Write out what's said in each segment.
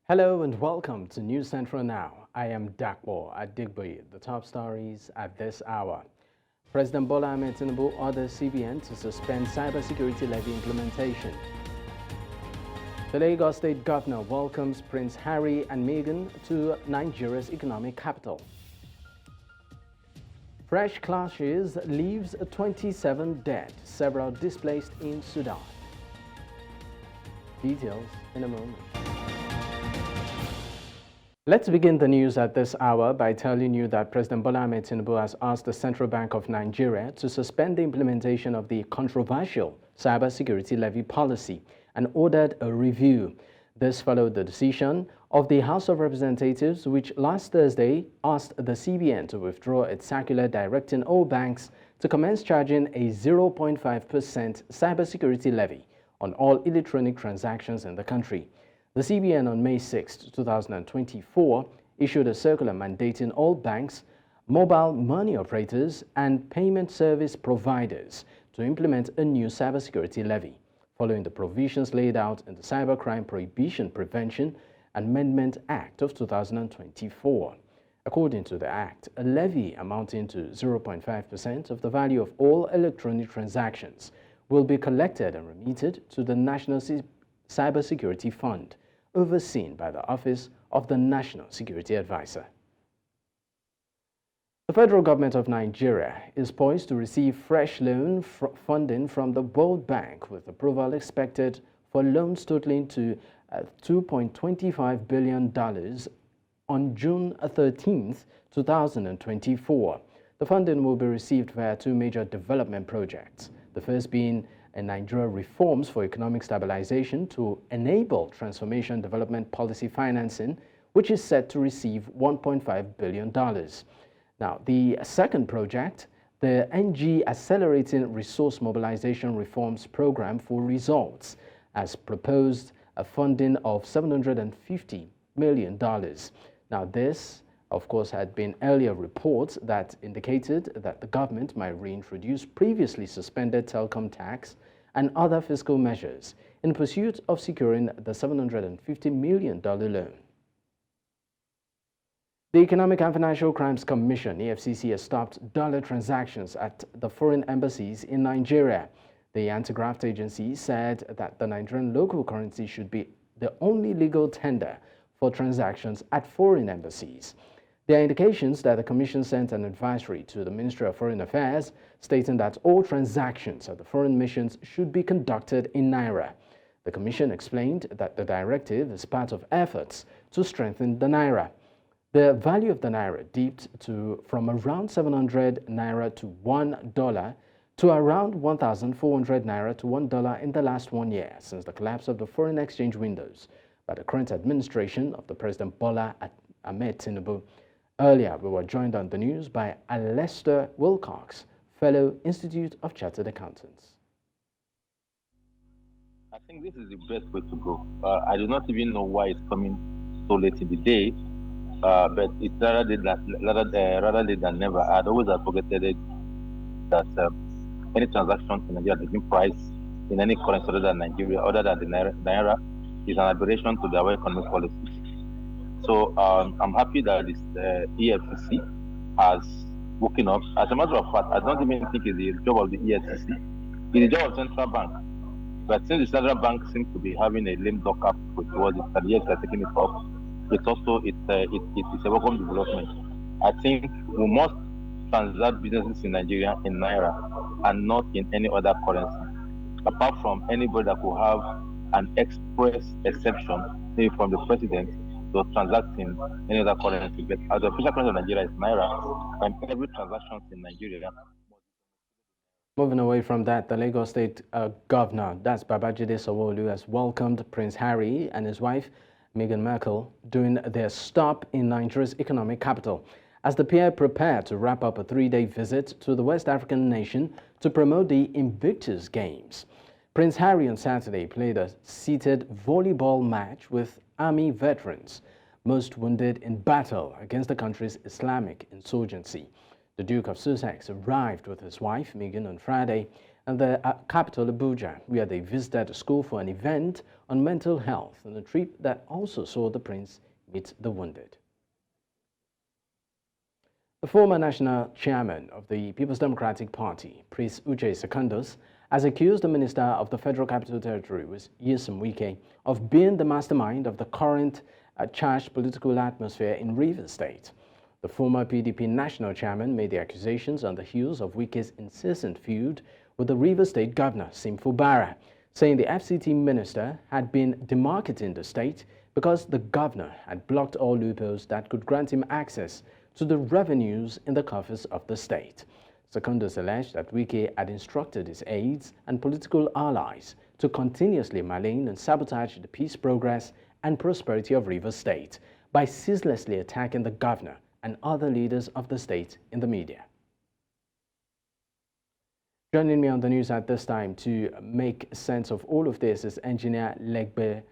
Hello and welcome to News Central Now. I am Dakbo Adigboye. The top stories at this hour. President Bola Tinubu orders CBN to suspend cybersecurity levy implementation. The Lagos State Governor welcomes Prince Harry and Meghan to Nigeria's economic capital. Fresh clashes leaves 27 dead, several displaced in Sudan. Details in a moment. Let's begin the news at this hour by telling you that President Bola Tinubu has asked the Central Bank of Nigeria to suspend the implementation of the controversial cybersecurity levy policy and ordered a review. This followed the decision of the House of Representatives, which last Thursday asked the CBN to withdraw its circular directing all banks to commence charging a 0.5% cybersecurity levy on all electronic transactions in the country. The CBN on May 6, 2024, issued a circular mandating all banks, mobile money operators, and payment service providers to implement a new cybersecurity levy, following the provisions laid out in the Cybercrime Prohibition, Prevention and Amendment Act of 2024. According to the Act, a levy amounting to 0.5% of the value of all electronic transactions will be collected and remitted to the National Cybersecurity Fund, overseen by the Office of the National Security Advisor. The federal government of Nigeria is poised to receive fresh loan funding from the World Bank, with approval expected for loans totaling to $2.25 billion on June 13, 2024. The funding will be received via two major development projects, the first being Nigeria reforms for economic stabilization to enable transformation development policy financing, which is set to receive $1.5 billion. Now, the second project, the NG Accelerating Resource Mobilization Reforms Program for Results, has proposed a funding of $750 million. Now, this, of course, had been earlier reports that indicated that the government might reintroduce previously suspended telecom tax and other fiscal measures in pursuit of securing the $750 million loan. The Economic and Financial Crimes Commission, EFCC, has stopped dollar transactions at the foreign embassies in Nigeria. The anti-graft agency said that the Nigerian local currency should be the only legal tender for transactions at foreign embassies. There are indications that the Commission sent an advisory to the Ministry of Foreign Affairs stating that all transactions at the foreign missions should be conducted in Naira. The Commission explained that the directive is part of efforts to strengthen the Naira. The value of the Naira dipped from around 700 Naira to $1 to around 1,400 Naira to $1 in the last 1 year since the collapse of the foreign exchange windows by the current administration of the President Bola Tinubu. Earlier, we were joined on the news by Alistair Wilcox, Fellow Institute of Chartered Accountants. I think this is the best way to go. I do not even know why it's coming so late in the day, but it's rather late than never. I'd always advocated that any transaction in Nigeria taking price in any currency other than Nigeria, other than the Naira, is an aberration to their economic policies. So I'm happy that this EFCC has woken up. As a matter of fact, I don't even think it's the job of the EFCC. It's the job of central bank. But since the central bank seems to be having a lame duck up with what the years are taking it up, it's also it's a welcome development. I think we must transact businesses in Nigeria in Naira and not in any other currency, apart from anybody that could have an express exception, maybe from the president, to transact in any other currency. But as the official currency of Nigeria is Naira, and every transaction in Nigeria. Moving away from that, the Lagos State Governor, that's Babajide Sanwo-Olu, has welcomed Prince Harry and his wife, Meghan Markle, during their stop in Nigeria's economic capital, as the pair prepare to wrap up a 3-day visit to the West African nation to promote the Invictus Games. Prince Harry on Saturday played a seated volleyball match with Army veterans, most wounded in battle against the country's Islamic insurgency. The Duke of Sussex arrived with his wife, Meghan, on Friday and the capital Abuja, where they visited a school for an event on mental health, and a trip that also saw the prince meet the wounded. The former national chairman of the People's Democratic Party, Prince Uche Secondus, has accused the minister of the Federal Capital Territory, Nyesom Wike, of being the mastermind of the current charged political atmosphere in Rivers State. The former PDP national chairman made the accusations on the heels of Wike's incessant feud with the Rivers State governor, Simba F, saying the FCT minister had been demarketing the state because the governor had blocked all loopholes that could grant him access to the revenues in the coffers of the state. Secondus alleged that Wike had instructed his aides and political allies to continuously malign and sabotage the peace, progress, and prosperity of Rivers State by ceaselessly attacking the governor and other leaders of the state in the media. Joining me on the news at this time to make sense of all of this is engineer Legbosi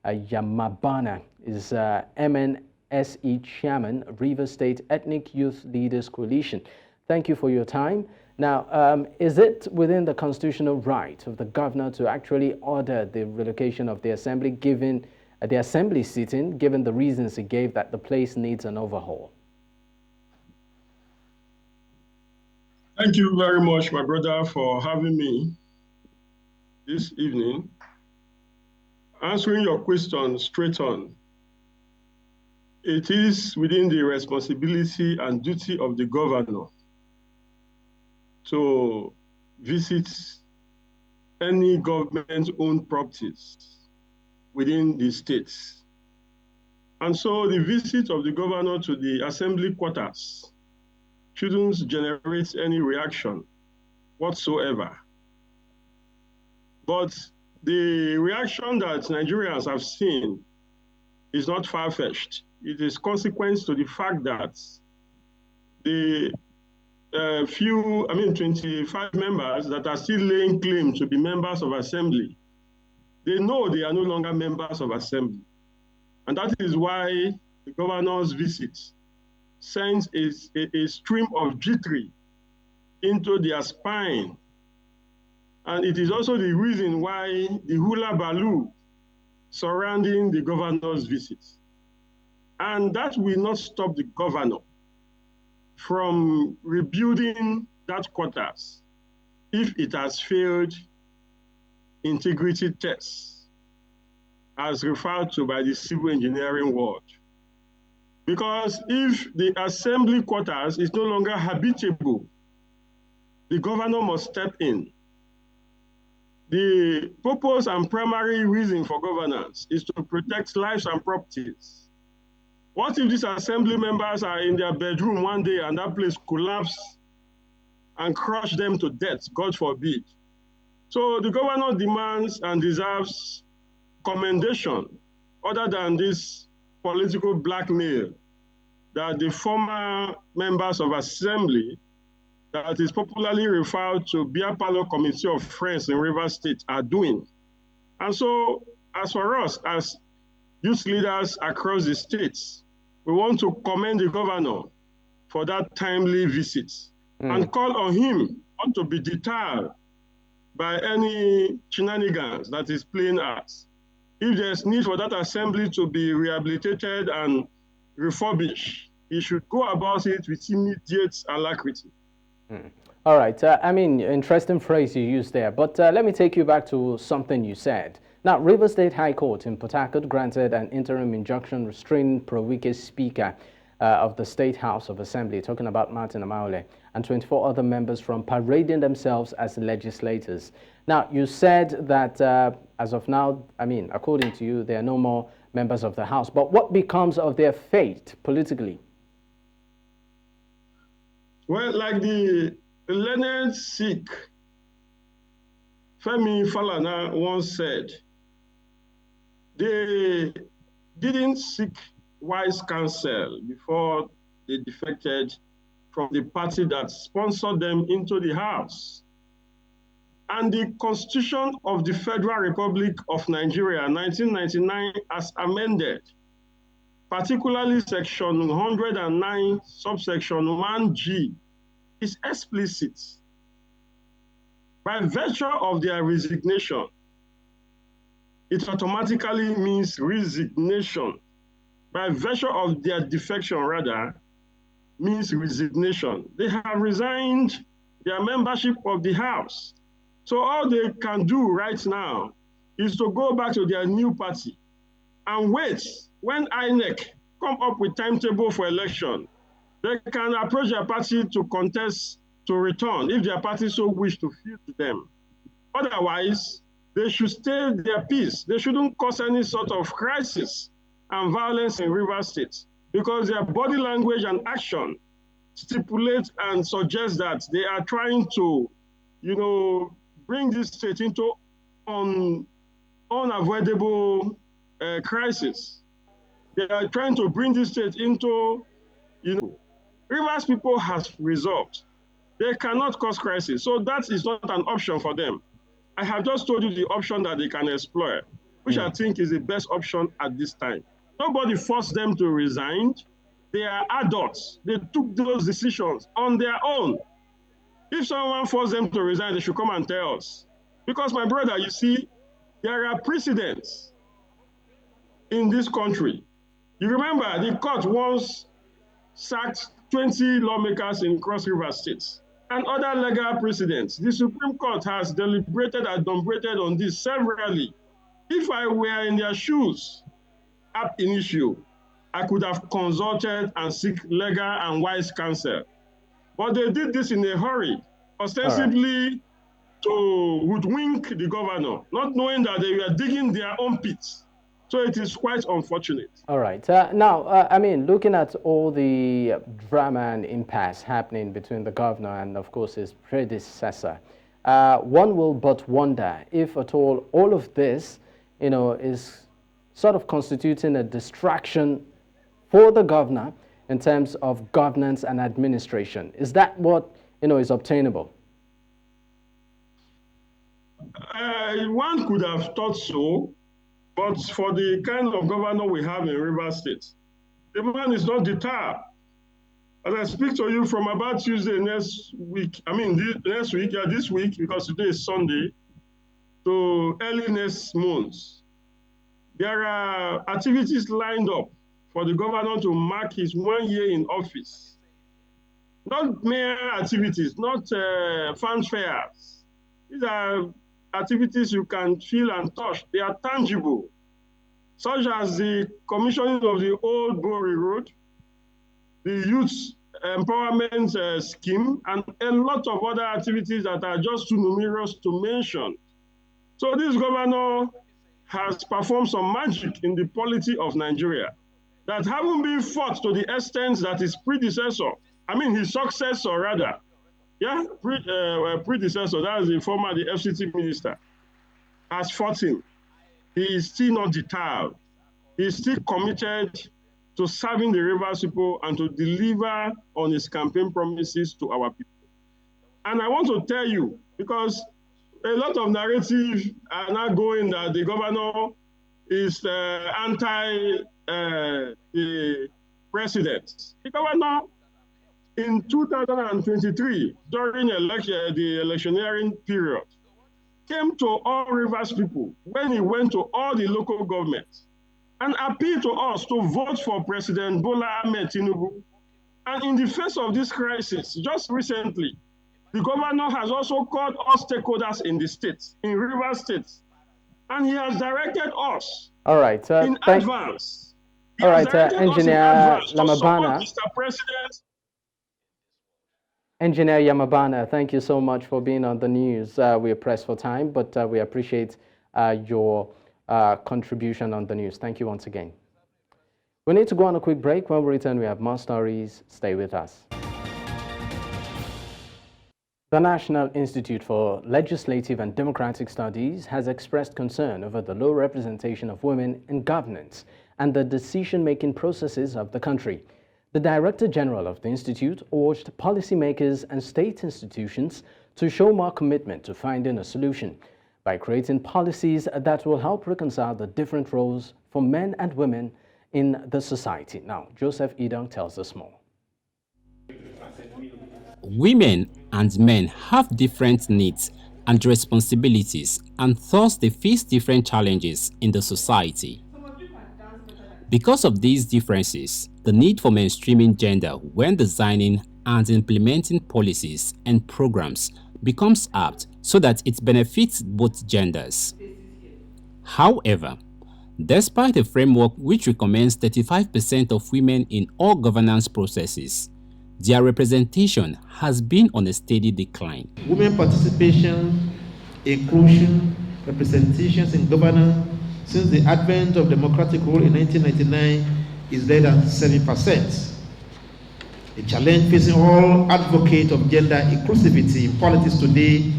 Yamabana, is MNSE Chairman, Rivers State Ethnic Youth Leaders Coalition. Thank you for your time. Now, is it within the constitutional right of the governor to actually order the relocation of the assembly, given the assembly sitting, given the reasons he gave that the place needs an overhaul? Thank you very much, my brother, for having me this evening. Answering your question straight on, it is within the responsibility and duty of the governor to visit any government-owned properties within the states. And so the visit of the governor to the assembly quarters shouldn't generate any reaction whatsoever. But the reaction that Nigerians have seen is not far-fetched. It is consequence to the fact that the 25 members that are still laying claim to be members of assembly, they know they are no longer members of assembly. And that is why the governor's visit sends a stream of jittery into their spine. And it is also the reason why the hula baloo surrounding the governor's visit. And that will not stop the governor from rebuilding that quarters if it has failed integrity tests, as referred to by the civil engineering world. Because if the assembly quarters is no longer habitable, the governor must step in. The purpose and primary reason for governance is to protect lives and properties. What if these assembly members are in their bedroom one day and that place collapses and crush them to death, God forbid? So the governor demands and deserves commendation other than this political blackmail that the former members of assembly, that is popularly referred to Beer Parlor Committee of Friends in Rivers State, are doing. And so, as for us, as youth leaders across the states, we want to commend the governor for that timely visit and call on him not to be deterred by any shenanigans that is playing out. If there's need for that assembly to be rehabilitated and refurbished, he should go about it with immediate alacrity. All right. I mean, interesting phrase you used there, but let me take you back to something you said. Now, Rivers State High Court in Port Harcourt granted an interim injunction restraining Pro-Wike's Speaker of the State House of Assembly, talking about Martin Amaole, and 24 other members from parading themselves as legislators. Now, you said that as of now, I mean, according to you, there are no more members of the House. But what becomes of their fate politically? Well, like the learned Sikh Femi Falana once said, they didn't seek wise counsel before they defected from the party that sponsored them into the House. And the Constitution of the Federal Republic of Nigeria, 1999, as amended, particularly Section 109, subsection 1G, is explicit by virtue of their resignation, it automatically means resignation. By virtue of their defection, rather, means resignation. They have resigned their membership of the House. So all they can do right now is to go back to their new party and wait when INEC come up with timetable for election. They can approach their party to contest to return if their party so wish to fill to them. Otherwise, they should stay their peace. They shouldn't cause any sort of crisis and violence in Rivers State because their body language and action stipulate and suggest that they are trying to, bring this state into unavoidable crisis. They are trying to bring this state into, Rivers people has resolved. They cannot cause crisis. So that is not an option for them. I have just told you the option that they can explore, which I think is the best option at this time. Nobody forced them to resign. They are adults. They took those decisions on their own. If someone forced them to resign, they should come and tell us. Because my brother, you see, there are precedents in this country. You remember the court once sacked 20 lawmakers in Cross River States and other legal precedents. The Supreme Court has deliberated and deliberated on this severally. If I were in their shoes ab initio, I could have consulted and seek legal and wise counsel. But they did this in a hurry, ostensibly to hoodwink the governor, not knowing that they were digging their own pits. So it is quite unfortunate. All right. Now, looking at all the drama and impasse happening between the governor and, of course, his predecessor, one will but wonder if at all of this, is sort of constituting a distraction for the governor in terms of governance and administration. Is that what, is obtainable? One could have thought so. But for the kind of governor we have in Rivers State, the man is not deterred. As I speak to you from about Tuesday this week, because today is Sunday, to early next month, there are activities lined up for the governor to mark his 1 year in office. Not mere activities, not fanfares. These are activities you can feel and touch. They are tangible, such as the commissioning of the Old Bory Road, the youth empowerment scheme, and a lot of other activities that are just too numerous to mention. So this governor has performed some magic in the polity of Nigeria that haven't been fought to the extent that his predecessor, his successor rather, predecessor, that is the former FCT minister, has fought him. He is still not deterred. He is still committed to serving the Rivers people and to deliver on his campaign promises to our people. And I want to tell you, because a lot of narratives are now going that the governor is anti the president. The governor, in 2023, during the electioneering period, came to all Rivers people when he went to all the local governments and appealed to us to vote for President Bola Tinubu. And in the face of this crisis, just recently, the governor has also called all stakeholders in the state, in Rivers State, and he has directed us in advance. All right, Engineer Lamabana. Mr. President. Engineer Yamabana, thank you so much for being on the news. We are pressed for time, but we appreciate your contribution on the news. Thank you once again. We need to go on a quick break. When we return, we have more stories. Stay with us. The National Institute for Legislative and Democratic Studies has expressed concern over the low representation of women in governance and the decision-making processes of the country. The Director General of the Institute urged policymakers and state institutions to show more commitment to finding a solution by creating policies that will help reconcile the different roles for men and women in the society. Now, Joseph Edong tells us more. Women and men have different needs and responsibilities, and thus they face different challenges in the society. Because of these differences, the need for mainstreaming gender when designing and implementing policies and programs becomes apt so that it benefits both genders. However, despite a framework which recommends 35% of women in all governance processes, their representation has been on a steady decline. Women participation, inclusion, representations in governance since the advent of democratic rule in 1999 is less than 7%. The challenge facing all advocates of gender inclusivity in politics today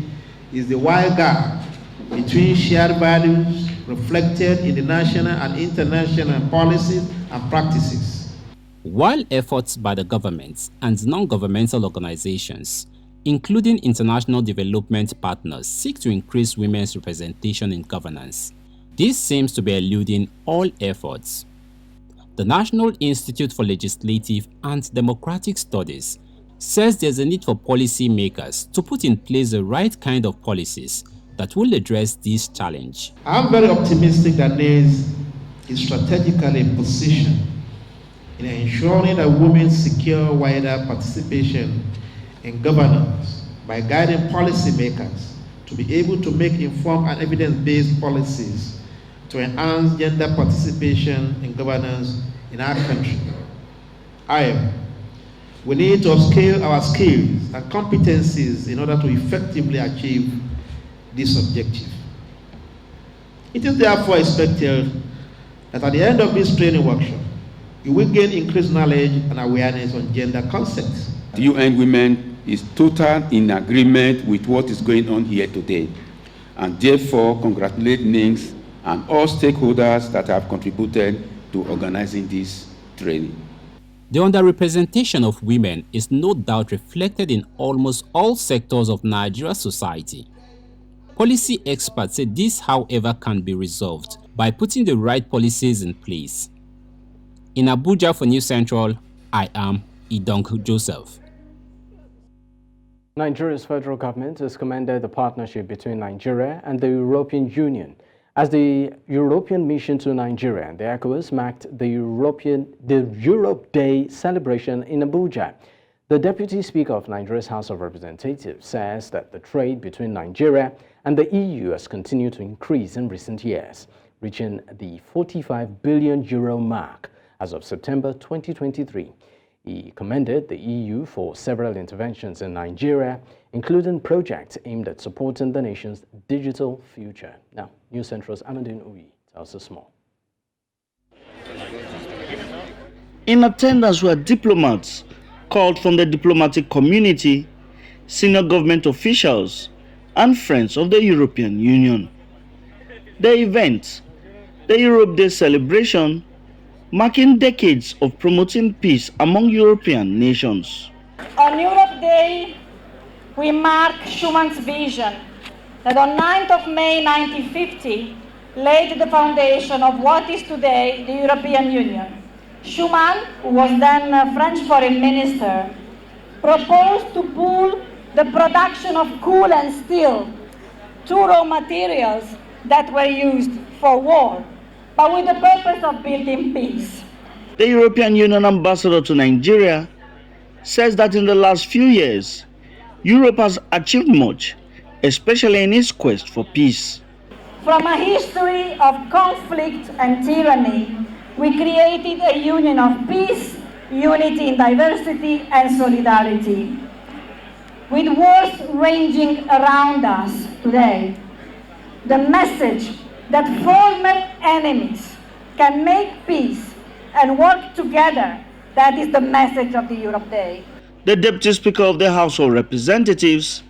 is the wide gap between shared values reflected in the national and international policies and practices. While efforts by the government and non-governmental organizations, including international development partners, seek to increase women's representation in governance, this seems to be eluding all efforts. The National Institute for Legislative and Democratic Studies says there's a need for policymakers to put in place the right kind of policies that will address this challenge. I'm very optimistic that NAIS is strategically positioned in ensuring that women secure wider participation in governance by guiding policymakers to be able to make informed and evidence-based policies to enhance gender participation in governance in our country. However, we need to upscale our skills and competencies in order to effectively achieve this objective. It is therefore expected that at the end of this training workshop, you will gain increased knowledge and awareness on gender concepts. The UN Women is totally in agreement with what is going on here today, and therefore congratulate NINGS and all stakeholders that have contributed to organizing this training. The underrepresentation of women is no doubt reflected in almost all sectors of Nigeria's society. Policy experts say this, however, can be resolved by putting the right policies in place. In Abuja for News Central, I am Idonk Joseph. Nigeria's federal government has commended the partnership between Nigeria and the European Union. As the European mission to Nigeria and the ECOWAS marked the Europe Day celebration in Abuja. The Deputy Speaker of Nigeria's House of Representatives says that the trade between Nigeria and the EU has continued to increase in recent years, reaching the €45 billion mark as of September 2023. He commended the EU for several interventions in Nigeria, including projects aimed at supporting the nation's digital future. Now, News Central's Amadine Uyi tells us more. In attendance were diplomats called from the diplomatic community, senior government officials, and friends of the European Union. The event, the Europe Day celebration, marking decades of promoting peace among European nations. On Europe Day, we mark Schumann's vision that on 9th of May 1950 laid the foundation of what is today the European Union. Schuman, who was then a French foreign minister, proposed to pool the production of coal and steel, two raw materials that were used for war, but with the purpose of building peace. The European Union ambassador to Nigeria says that in the last few years, Europe has achieved much, especially in its quest for peace. From a history of conflict and tyranny, we created a union of peace, unity in diversity, and solidarity. With wars raging around us today, the message that former enemies can make peace and work together, that is the message of the Europe Day. The Deputy Speaker of the House of Representatives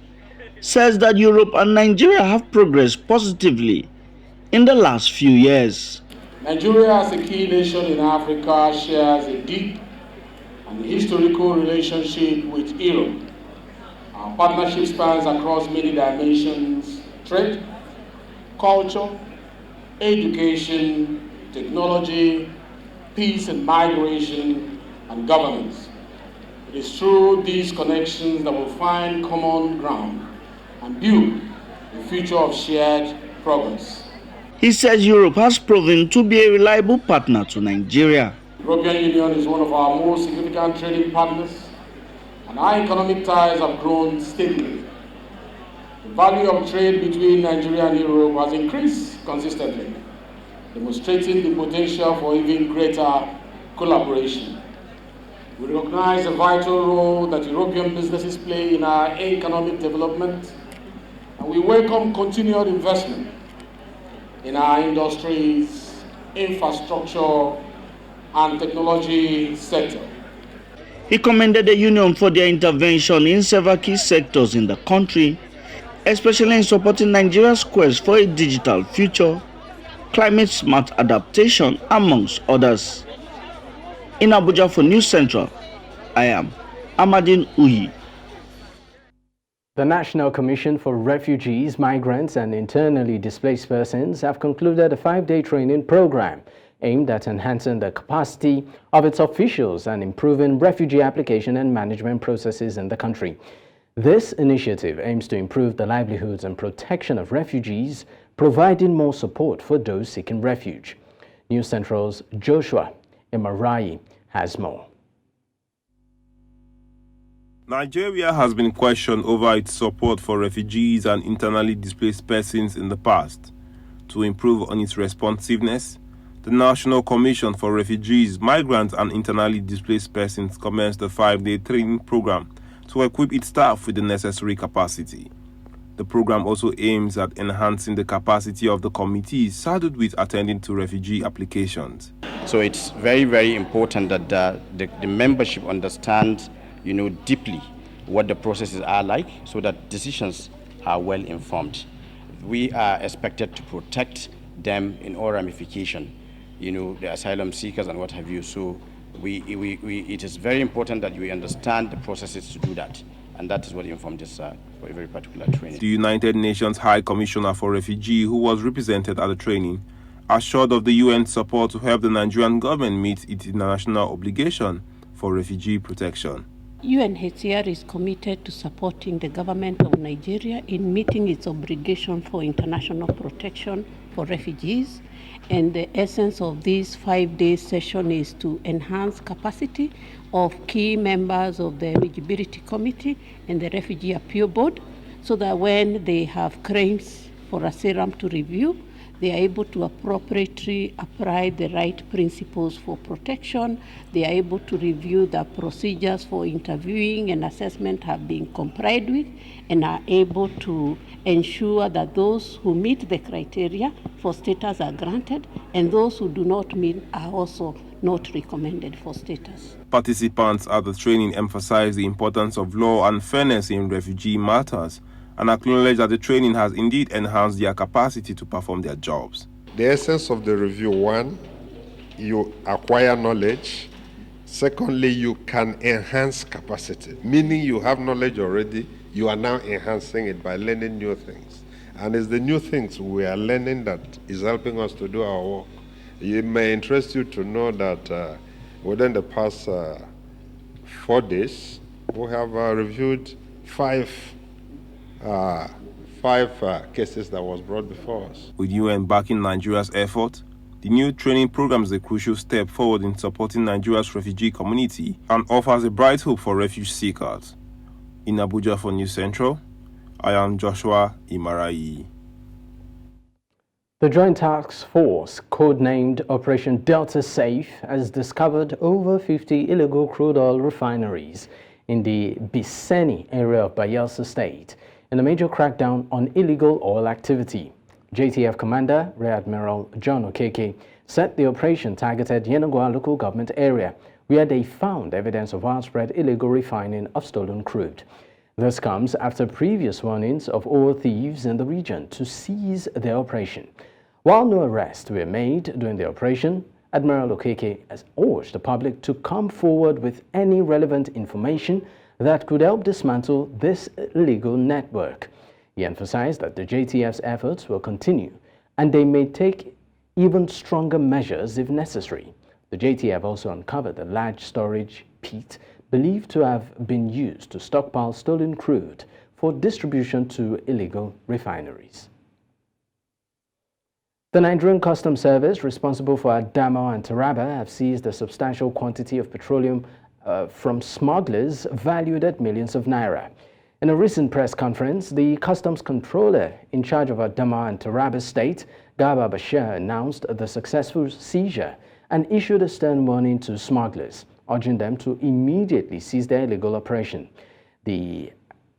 says that Europe and Nigeria have progressed positively in the last few years. Nigeria, as a key nation in Africa, shares a deep and historical relationship with Europe. Our partnership spans across many dimensions: trade, culture, education, technology, peace and migration, and governance. It is through these connections that we'll find common ground and build a future of shared progress. He says Europe has proven to be a reliable partner to Nigeria. The European Union is one of our most significant trading partners, and our economic ties have grown steadily. The value of trade between Nigeria and Europe has increased consistently, demonstrating the potential for even greater collaboration. We recognize the vital role that European businesses play in our economic development, and we welcome continued investment in our industries, infrastructure, and technology sector. He commended the Union for their intervention in several key sectors in the country, especially in supporting Nigeria's quest for a digital future, climate-smart adaptation, amongst others. In Abuja for News Central, I am Amadine Uyi. The National Commission for Refugees, Migrants and Internally Displaced Persons have concluded a 5-day training program aimed at enhancing the capacity of its officials and improving refugee application and management processes in the country. This initiative aims to improve the livelihoods and protection of refugees, providing more support for those seeking refuge. News Central's Joshua Imarayi has more. Nigeria has been questioned over its support for refugees and internally displaced persons in the past. To improve on its responsiveness, the National Commission for Refugees, Migrants and Internally Displaced Persons commenced a 5-day training program to equip its staff with the necessary capacity. The program also aims at enhancing the capacity of the committees saddled with attending to refugee applications. So it's very, very important that the membership understands deeply what the processes are like so that decisions are well informed. We are expected to protect them in all ramification, the asylum seekers and what have you. So it is very important that we understand the processes to do that. And that is what informed this very particular training. The United Nations High Commissioner for Refugee, who was represented at the training, assured of the UN's support to help the Nigerian government meet its international obligation for refugee protection. UNHCR is committed to supporting the government of Nigeria in meeting its obligation for international protection for refugees. And the essence of this 5-day session is to enhance capacity of key members of the Eligibility Committee and the Refugee Appeal Board, so that when they have claims for asylum to review, they are able to appropriately apply the right principles for protection. They are able to review the procedures for interviewing and assessment have been complied with, and are able to ensure that those who meet the criteria for status are granted, and those who do not meet are also not recommended for status. Participants at the training emphasized the importance of law and fairness in refugee matters, and acknowledge that the training has indeed enhanced their capacity to perform their jobs. The essence of the review: 1, you acquire knowledge. Secondly, you can enhance capacity, meaning you have knowledge already, you are now enhancing it by learning new things. And it's the new things we are learning that is helping us to do our work. It may interest you to know that within the past 4 days, we have reviewed five cases that was brought before us. With UN backing Nigeria's effort, the new training program is a crucial step forward in supporting Nigeria's refugee community and offers a bright hope for refuge seekers. In Abuja for News Central, I am Joshua Imarayi. The Joint Task Force, codenamed Operation Delta Safe, has discovered over 50 illegal crude oil refineries in the Biseni area of Bayelsa State in a major crackdown on illegal oil activity. JTF Commander Rear Admiral John Okeke said the operation targeted Yenagoa local government area, where they found evidence of widespread illegal refining of stolen crude. This comes after previous warnings of oil thieves in the region to cease their operation. While no arrests were made during the operation, Admiral Okeke has urged the public to come forward with any relevant information that could help dismantle this illegal network. He emphasized that the JTF's efforts will continue and they may take even stronger measures if necessary. The JTF also uncovered a large storage pit believed to have been used to stockpile stolen crude for distribution to illegal refineries. The Nigerian Customs Service, responsible for Adamawa and Taraba, have seized a substantial quantity of petroleum from smugglers valued at millions of naira. In a recent press conference, the customs controller in charge of Adamawa and Taraba State, Garba Bashir, announced the successful seizure and issued a stern warning to smugglers, urging them to immediately cease their illegal operation. He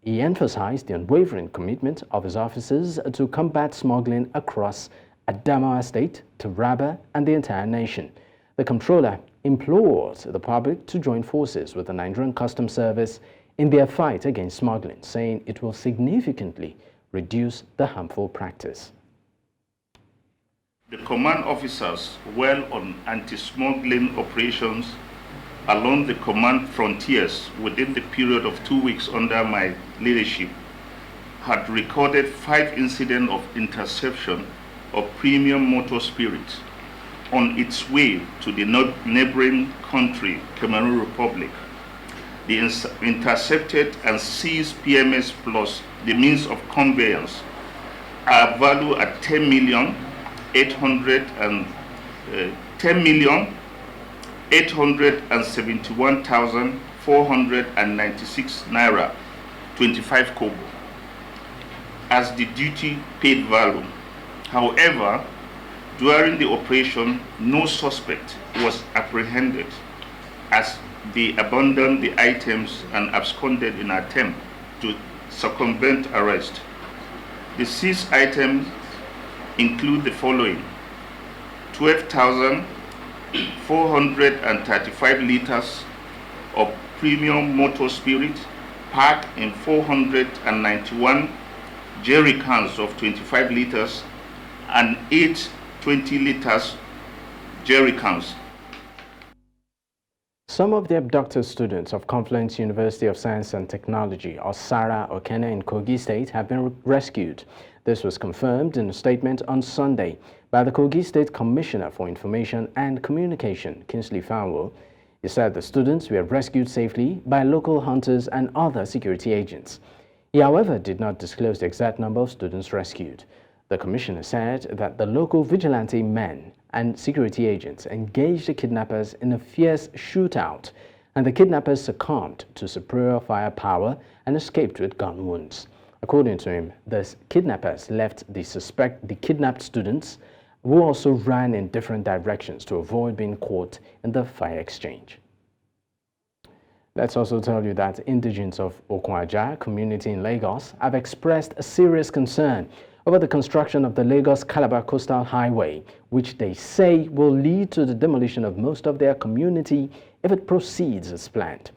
emphasized the unwavering commitment of his officers to combat smuggling across Adamawa State, Taraba, and the entire nation. The controller implores the public to join forces with the Nigerian Customs Service in their fight against smuggling, saying it will significantly reduce the harmful practice. The command officers, well on anti-smuggling operations along the command frontiers within the period of 2 weeks under my leadership, had recorded 5 incidents of interception of premium motor spirits on its way to the neighboring country, Cameroon Republic. The intercepted and seized PMS plus the means of conveyance are valued at 10,871,496 naira, 25 kobo, as the duty paid value. However, during the operation, no suspect was apprehended as they abandoned the items and absconded in an attempt to circumvent arrest. The seized items include the following: 12,435 liters of premium motor spirit packed in 491 jerry cans of 25 liters and 8 20 liters jerry cans. Some of the abducted students of Confluence University of Science and Technology, or SARA Okene in Kogi State, have been rescued. This was confirmed in a statement on Sunday by the Kogi State Commissioner for Information and Communication, Kingsley Fanwo. He said the students were rescued safely by local hunters and other security agents. He, however, did not disclose the exact number of students rescued. The commissioner said that the local vigilante men and security agents engaged the kidnappers in a fierce shootout, and the kidnappers succumbed to superior firepower and escaped with gun wounds. According to him, the kidnappers left the kidnapped students, who also ran in different directions to avoid being caught in the fire exchange. Let's also tell you that indigents of Okwaja community in Lagos have expressed a serious concern over the construction of the Lagos-Calabar Coastal Highway, which they say will lead to the demolition of most of their community if it proceeds as planned.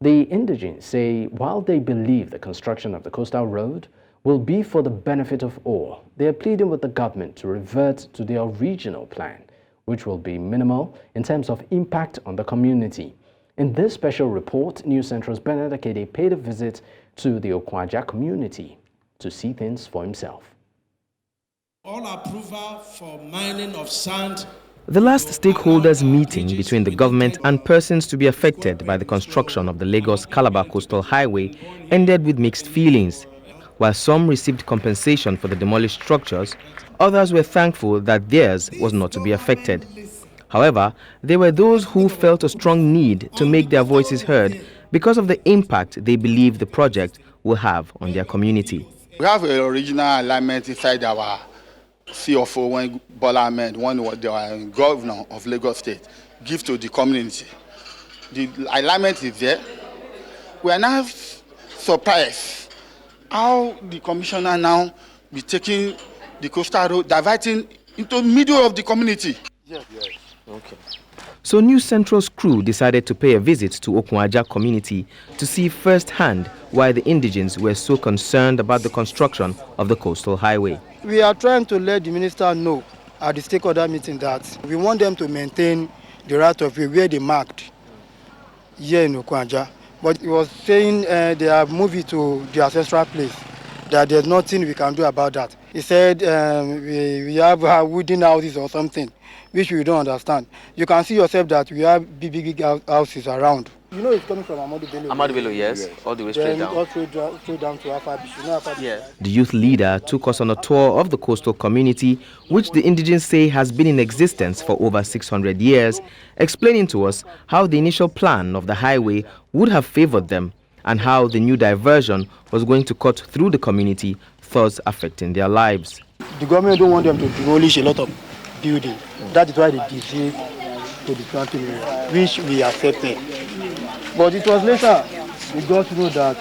The indigents say while they believe the construction of the coastal road will be for the benefit of all, they are pleading with the government to revert to their original plan, which will be minimal in terms of impact on the community. In this special report, News Central's Bernard Akede paid a visit to the Okwaja community to see things for himself. All approval for mining of sand. The last stakeholders meeting between the government and persons to be affected by the construction of the Lagos-Calabar Coastal Highway ended with mixed feelings. While some received compensation for the demolished structures, others were thankful that theirs was not to be affected. However, there were those who felt a strong need to make their voices heard because of the impact they believe the project will have on their community. We have an original alignment inside our CFO when Bola Ahmed, when the governor of Lagos State, give to the community. The alignment is there. We are now surprised how the commissioner now be taking the coastal road, diverting into the middle of the community. Yes. Okay. So News Central's crew decided to pay a visit to Okwaja community to see firsthand why the indigents were so concerned about the construction of the coastal highway. We are trying to let the minister know at the stakeholder meeting that we want them to maintain the right of way where they marked here in Okwaja. But he was saying they have moved it to the ancestral place, that there's nothing we can do about that. He said we have wooden houses or something, which we don't understand. You can see yourself that we have big houses around. You know it's coming from Ahmadu Bello. Ahmadu Bello, yes. All the way straight down. All straight down to Alpha Beach. You know Alpha Beach? Yeah. The youth leader took us on a tour of the coastal community, which the indigenes say has been in existence for over 600 years, explaining to us how the initial plan of the highway would have favored them and how the new diversion was going to cut through the community, thus affecting their lives. The government don't want them to demolish a lot of buildings. That is why they decided to the planting area, which we accepted. But it was later we got to know that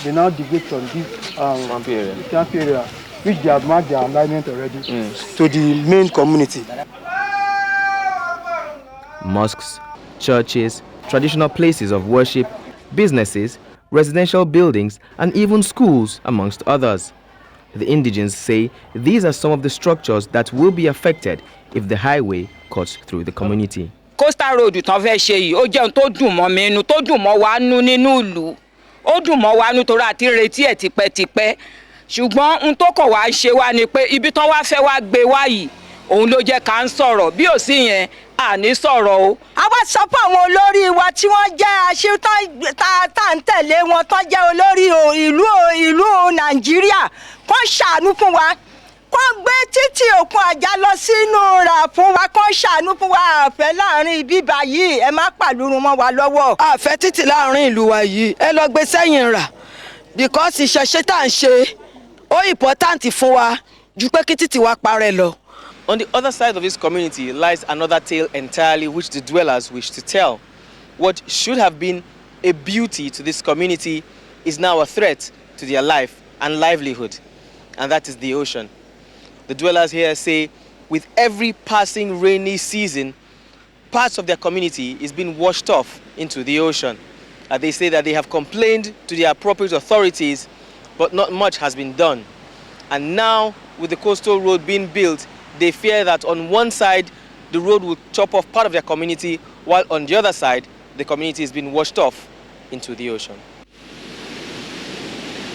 they now deviate from this camp area, which they have marked their alignment already, to the main community. Mosques, churches, traditional places of worship, businesses, residential buildings, and even schools, amongst others. The indigenes say these are some of the structures that will be affected if the highway cuts through the community. Coastal road tán fẹ́ ṣe yìí ó jẹ́ ohun tó dùn mọ́ mi inú, tó dùn mọ́ wa nú nínú ìlú. Ó dùn mọ́ wa nú torí àti retí ẹ̀ tipẹ́tipẹ́. Ṣùgbọ́n ohun tó kàn wá ṣe wá ni pé ibi tán wá fẹ́ wá gbé wá yìí òun ló jẹ́ ká ń sọ̀rọ̀ bí ò sí yẹn àní sọ̀rọ̀ o. A wá sọ fún àwọn olórí wa tí wọ́n jẹ́ aṣíwájú tá ń tẹ̀lé wọn tán jẹ́ olórí ìlú Nàìjíríà kó ṣàánú fún wa. Kó gbé títì Òkun Àjà lọ sínú rà fún wa, kó ṣàánú fún wa. Àfẹ́ láàrin ibi báyìí ẹ má pàlúrun mọ́ wa lọ́wọ́. Àfẹ́ títì láàrin ìlú wa yìí ẹ lọ gbé sẹ́yìn rà because ìṣẹ̀ṣe tá ń ṣe ó important fún wa ju pé kí títì wa parẹ́ lọ. On the other side of this community lies another tale entirely which the dwellers wish to tell. What should have been a beauty to this community is now a threat to their life and livelihood, and that is the ocean. The dwellers here say with every passing rainy season, parts of their community is being washed off into the ocean. They say that they have complained to the appropriate authorities, but not much has been done. And now, with the coastal road being built, they fear that on one side, the road will chop off part of their community, while on the other side, the community is being washed off into the ocean.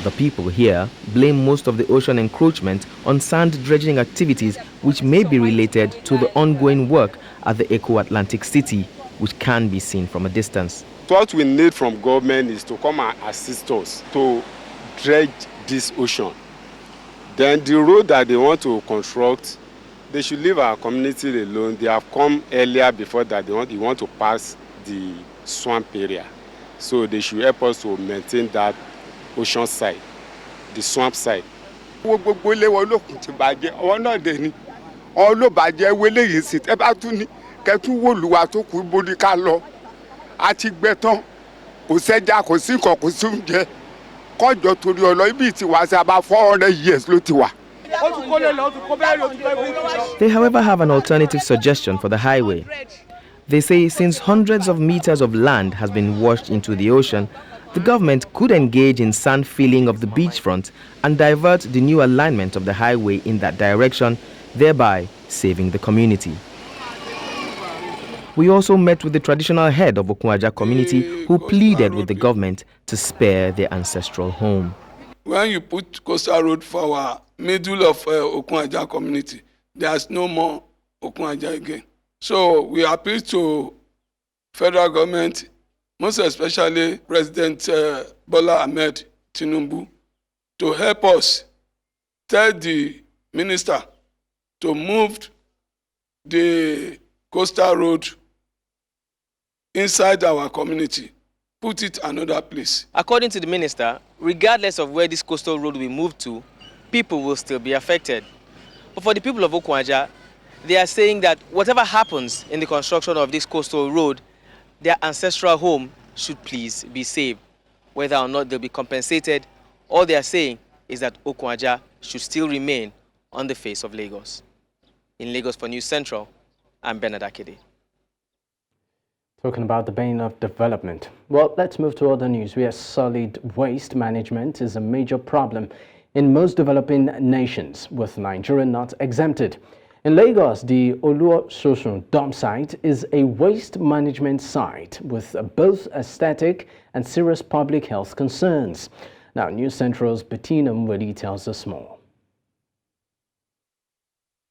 The people here blame most of the ocean encroachment on sand dredging activities which may be related to the ongoing work at the Eco-Atlantic City, which can be seen from a distance. What we need from government is to come and assist us to dredge this ocean. Then the road that they want to construct, they should leave our community alone. They have come earlier before that they want to pass the swamp area. So they should help us to maintain that ocean side, the swamp side. Gbogbo ilé wọn lókun ti bàjẹ́, ọwọ́ náà dẹ̀ ni. Ọwọ́ ló bàjẹ́ wọlé yìí sí. Ẹ bá tún ní kẹ́tún wòlúwa tó kù bóni ká lọ. A ti gbẹ tán, kò sẹ́jà, kò sí nǹkan, kò sí oúnjẹ. Kọ́jọ torí ọlọ́ ibi tí wá sí about 400 years ló ti wà. They, however, have an alternative suggestion for the highway. They say since hundreds of meters of land has been washed into the ocean, the government could engage in sand filling of the beachfront and divert the new alignment of the highway in that direction, thereby saving the community. We also met with the traditional head of Okun Àjà community who pleaded with the government to spare their ancestral home. When you put coastal road for our middle of Okun Àjà community, there's no more Okun Àjà again. So we appeal to federal government, most especially President Bola Tinubu, to help us tell the minister to move the coastal road inside our community, put it another place. According to the minister, regardless of where this coastal road will move to, people will still be affected. But for the people of Okun Àjà, they are saying that whatever happens in the construction of this coastal road, their ancestral home should please be saved. Whether or not they'll be compensated, all they are saying is that Okun Àjà should still remain on the face of Lagos. In Lagos for News Central, I'm Bernard Akede. Talking about the bane of development. Well, let's move to other news where solid waste management is a major problem in most developing nations, with Nigeria not exempted. In Lagos, the Oluososun dump site is a waste management site with both aesthetic and serious public health concerns. Now, News Central's Bettina Mweli tells us more.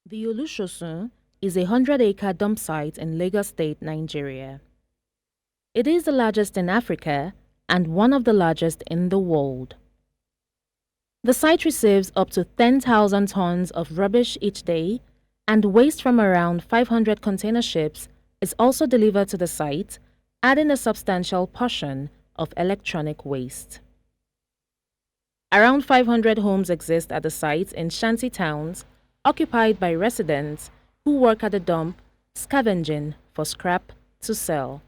The Oluososun is a 100-acre dump site in Lagos State, Nigeria. It is the largest in Africa and one of the largest in the world. The site receives up to 10,000 tons of rubbish each day, and waste from around 500 container ships is also delivered to the site, adding a substantial portion of electronic waste. Around 500 homes exist at the site in shanty towns, occupied by residents who work at the dump, scavenging for scrap to sell.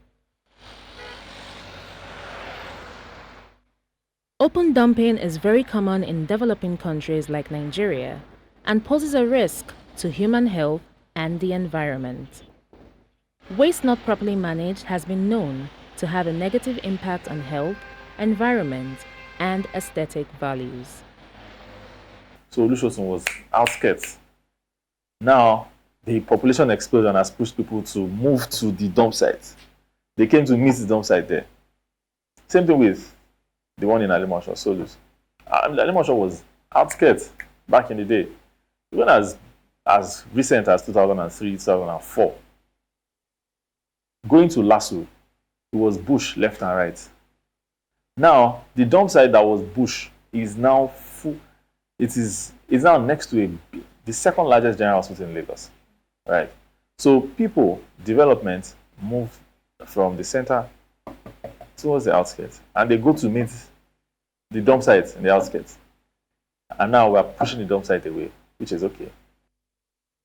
Open dumping is very common in developing countries like Nigeria and poses a risk to human health and the environment. Waste not properly managed has been known to have a negative impact on health, environment, and aesthetic values. So Olusosun was outskirts. Now, the population explosion has pushed people to move to the dump site. They came to meet the dump site there. Same thing with the one in Alimosho, Solus. Alimosho was outskirts back in the day. Even as recent as 2003, 2004. Going to Lasso, it was bush left and right. Now, the dump site that was bush is now full. It's now next to the second largest general hospital in Lagos. Right? So people, development, move from the center towards the outskirts, and they go to meet the dump site in the outskirts. And now we're pushing the dump site away, which is okay.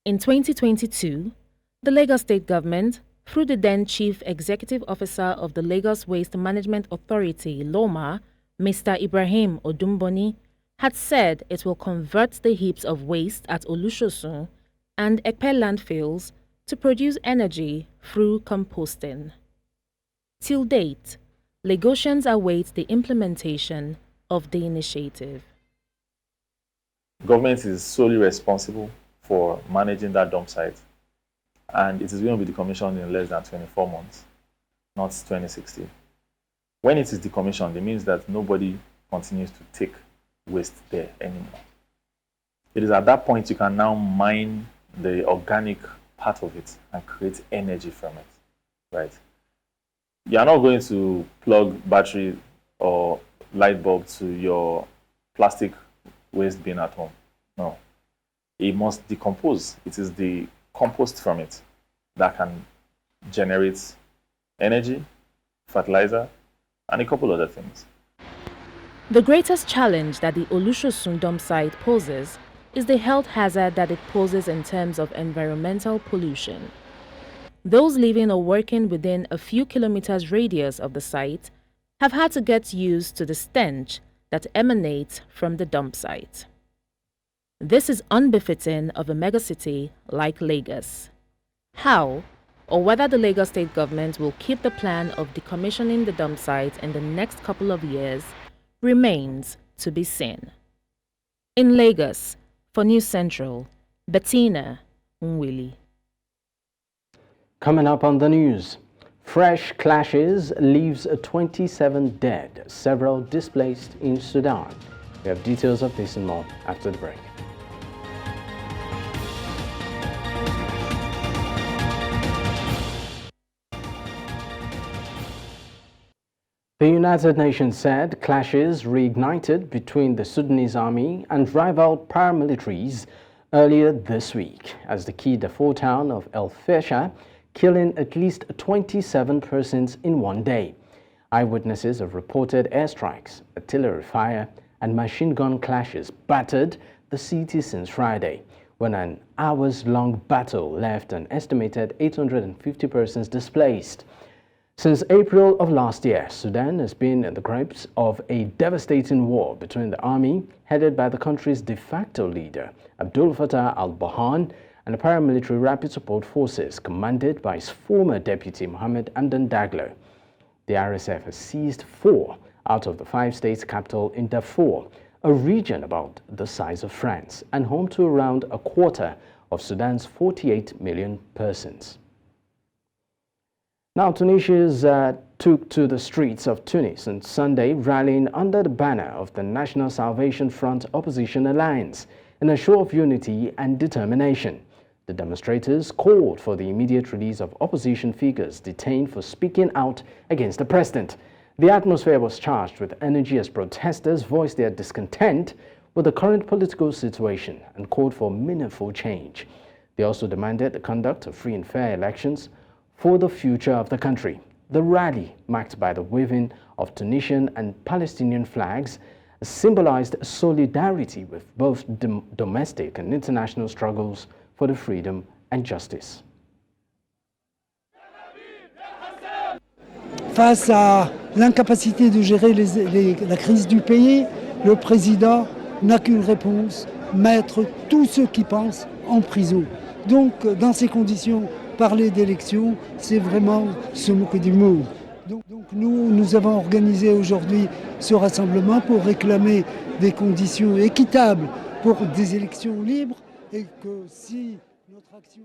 In 2022, the Lagos State Government, through the then Chief Executive Officer of the Lagos Waste Management Authority, LOMA, Mr. Ibrahim Odumboni, had said it will convert the heaps of waste at Olusosun and Ekpe landfills to produce energy through composting. Till date, Lagosians await the implementation of the initiative. Government is solely responsible for managing that dump site, and it is going to be decommissioned in less than 24 months, not 2060. When it is decommissioned, it means that nobody continues to take waste there anymore. It is at that point you can now mine the organic part of it and create energy from it, right? You are not going to plug battery or light bulb to your plastic waste bin at home. No. It must decompose. It is the compost from it that can generate energy, fertilizer, and a couple other things. The greatest challenge that the Olusosun dump site poses is the health hazard that it poses in terms of environmental pollution. Those living or working within a few kilometers radius of the site have had to get used to the stench that emanates from the dump site. This is unbefitting of a megacity like Lagos. How, or whether the Lagos State Government will keep the plan of decommissioning the dump site in the next couple of years, remains to be seen. In Lagos, for News Central, Bettina Nwili. Coming up on the news, fresh clashes leaves 27 dead, several displaced in Sudan. We have details of this and more after the break. The United Nations said clashes reignited between the Sudanese army and rival paramilitaries earlier this week as the key Darfur town of El Fasher, killing at least 27 persons in one day. Eyewitnesses have reported airstrikes, artillery fire, and machine gun clashes battered the city since Friday, when an hours-long battle left an estimated 850 persons displaced. Since April of last year, Sudan has been in the grips of a devastating war between the army, headed by the country's de facto leader, Abdel Fattah al-Burhan, and the paramilitary rapid support forces commanded by his former deputy, Mohamed Hamdan Daglo. The RSF has seized 4 out of the 5 states' capital in Darfur, a region about the size of France and home to around a quarter of Sudan's 48 million persons. Now, Tunisians took to the streets of Tunis on Sunday, rallying under the banner of the National Salvation Front Opposition Alliance in a show of unity and determination. The demonstrators called for the immediate release of opposition figures detained for speaking out against the president. The atmosphere was charged with energy as protesters voiced their discontent with the current political situation and called for meaningful change. They also demanded the conduct of free and fair elections for the future of the country. The rally, marked by the waving of Tunisian and Palestinian flags, symbolized solidarity with both domestic and international struggles for the freedom and justice. Face à l'incapacité de gérer la crise du pays, le président n'a qu'une réponse, mettre tous ceux qui pensent en prison. Donc, dans ces conditions, parler d'élections, c'est vraiment se moquer du monde. Donc nous avons organisé aujourd'hui ce rassemblement pour réclamer des conditions équitables pour des élections libres et que si notre action...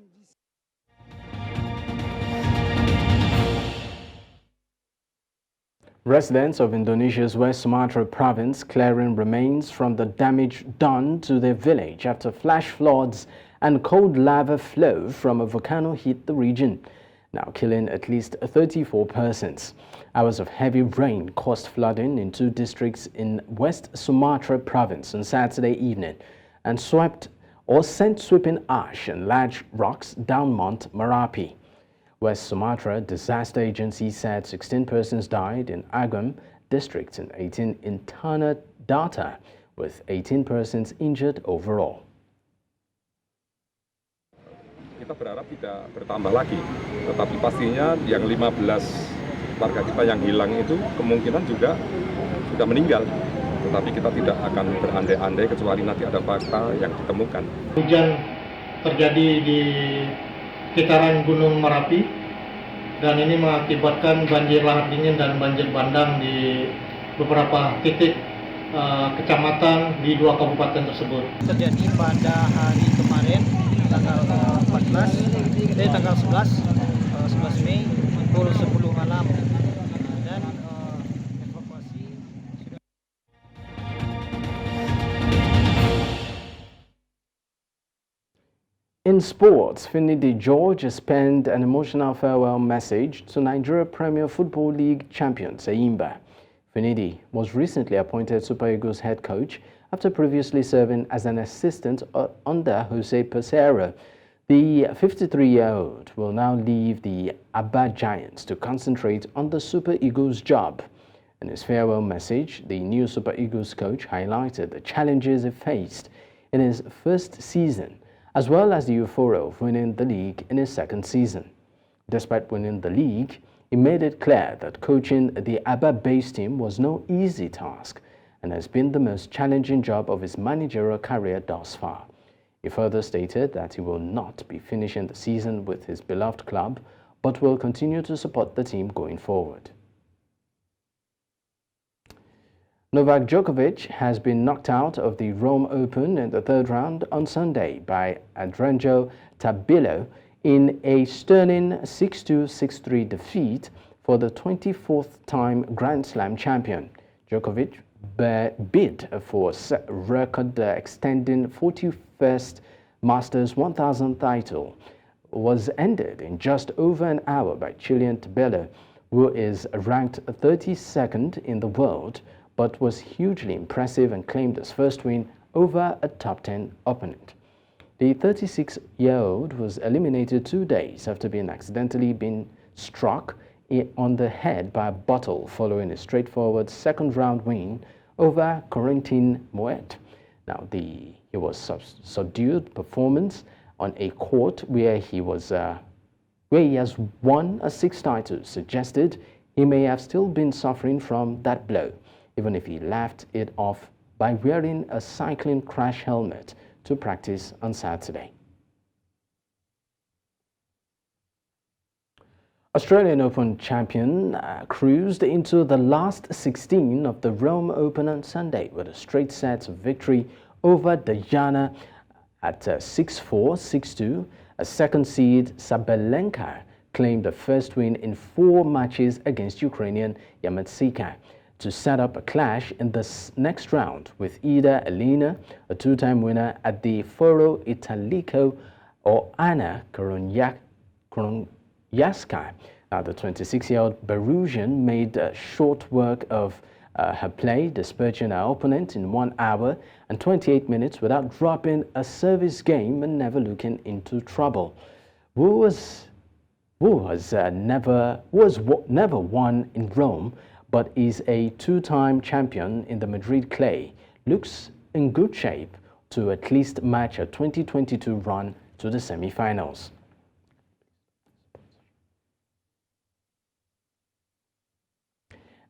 Residents of Indonesia's West Sumatra province clearing remains from the damage done to their village after flash floods and cold lava flow from a volcano hit the region, now killing at least 34 persons. Hours of heavy rain caused flooding in 2 districts in West Sumatra province on Saturday evening and sent sweeping ash and large rocks down Mount Merapi. West Sumatra Disaster Agency said 16 persons died in Agam district and 18 in Tanah Datar, with 18 persons injured overall. Kita berharap tidak bertambah lagi, tetapi pastinya yang 15 warga kita yang hilang itu kemungkinan juga sudah meninggal. Tetapi kita tidak akan berandai-andai kecuali nanti ada fakta yang ditemukan. Hujan terjadi di sekitaran Gunung Merapi dan ini mengakibatkan banjir lahar dingin dan banjir bandang di beberapa titik kecamatan di 2 kabupaten tersebut. Terjadi pada hari kemarin tanggal 11 Mei pukul 10 malam dan evakuasi. In sports, Finidi George penned an emotional farewell message to Nigeria Premier Football League champion Simba. Finidi was recently appointed Super Eagles head coach after previously serving as an assistant under Jose Pesero. The 53-year-old will now leave the Aba Giants to concentrate on the Super Eagles job. In his farewell message, the new Super Eagles coach highlighted the challenges he faced in his first season, as well as the euphoria of winning the league in his second season. Despite winning the league, he made it clear that coaching the Aba-based team was no easy task and has been the most challenging job of his managerial career thus far. He further stated that he will not be finishing the season with his beloved club, but will continue to support the team going forward. Novak Djokovic has been knocked out of the Rome Open in the 3rd round on Sunday by Adriano Tabilo in a stunning 6-2, 6-3 defeat for the 24th time Grand Slam champion. Djokovic bid for record-extending 41st Masters 1000 title was ended in just over an hour by Chilean Tabilo, who is ranked 32nd in the world, but was hugely impressive and claimed his first win over a top 10 opponent. The 36-year-old was eliminated 2 days after being accidentally struck on the head by a bottle following a straightforward 2nd round win over Corentin Mouet. Now, it was subdued performance on a court where he has won 6 titles suggested he may have still been suffering from that blow, even if he laughed it off by wearing a cycling crash helmet to practice on Saturday. Australian Open champion cruised into the last 16 of the Rome Open on Sunday with a straight set victory over Diana at 6-4, 6-2. A second seed, Sabalenka, claimed the first win in 4 matches against Ukrainian Yamatsyka to set up a clash in the next round with Ida Elena, a 2-time winner at the Foro Italico or Anna Koronyaska. The 26-year-old Belarusian made short work of her play, dispatching her opponent in 1 hour and 28 minutes without dropping a service game and never looking into trouble. Wu never won in Rome, but is a two-time champion in the Madrid clay. Looks in good shape to at least match a 2022 run to the semi-finals.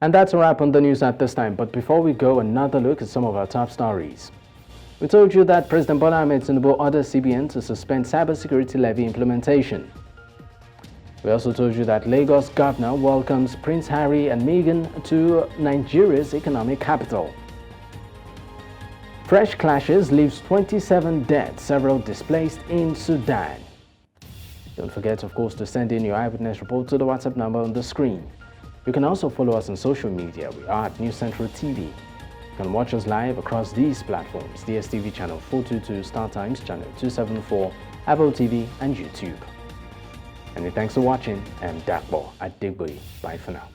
And that's a wrap on the news at this time. But before we go, another look at some of our top stories. We told you that President Bola Tinubu ordered CBN to suspend cybersecurity levy implementation. We also told you that Lagos governor welcomes Prince Harry and Meghan to Nigeria's economic capital. Fresh clashes leaves 27 dead, several displaced in Sudan. Don't forget, of course, to send in your eyewitness report to the WhatsApp number on the screen. You can also follow us on social media. We are at News Central TV. You can watch us live across these platforms: DSTV channel 422, Star Times channel 274, Apple TV, and YouTube. Many thanks for watching. I'm Dakbo at Digboy. Bye for now.